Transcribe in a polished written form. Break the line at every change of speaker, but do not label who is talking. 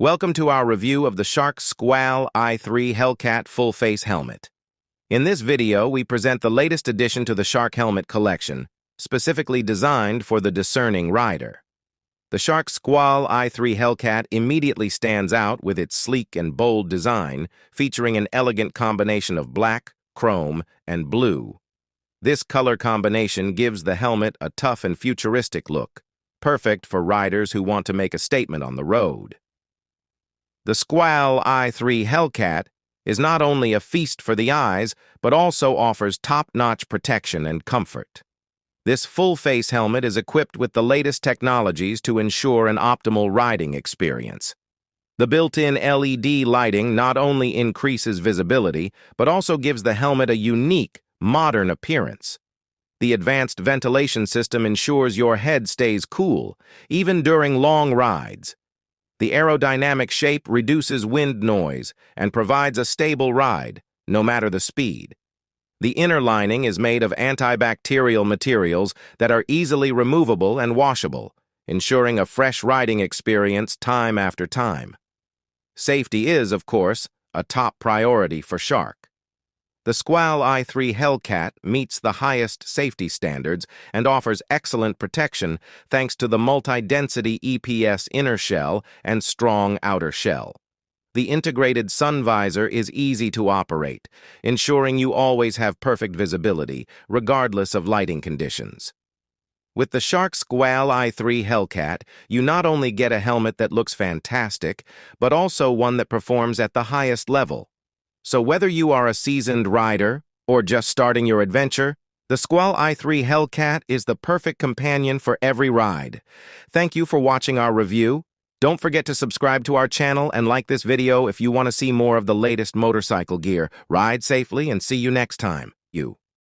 Welcome to our review of the Shark SKWAL i3 Hellcat full-face helmet. In this video, we present the latest addition to the Shark helmet collection, specifically designed for the discerning rider. The Shark SKWAL i3 Hellcat immediately stands out with its sleek and bold design, featuring an elegant combination of black, chrome, and blue. This color combination gives the helmet a tough and futuristic look, perfect for riders who want to make a statement on the road. The SKWAL i3 Hellcat is not only a feast for the eyes, but also offers top-notch protection and comfort. This full-face helmet is equipped with the latest technologies to ensure an optimal riding experience. The built-in LED lighting not only increases visibility, but also gives the helmet a unique, modern appearance. The advanced ventilation system ensures your head stays cool, even during long rides. The aerodynamic shape reduces wind noise and provides a stable ride, no matter the speed. The inner lining is made of antibacterial materials that are easily removable and washable, ensuring a fresh riding experience time after time. Safety is, of course, a top priority for Shark. The SKWAL i3 Hellcat meets the highest safety standards and offers excellent protection thanks to the multi-density EPS inner shell and strong outer shell. The integrated sun visor is easy to operate, ensuring you always have perfect visibility, regardless of lighting conditions. With the Shark SKWAL i3 Hellcat, you not only get a helmet that looks fantastic, but also one that performs at the highest level. So whether you are a seasoned rider or just starting your adventure, the SKWAL i3 Hellcat is the perfect companion for every ride. Thank you for watching our review. Don't forget to subscribe to our channel and like this video if you want to see more of the latest motorcycle gear. Ride safely and see you next time.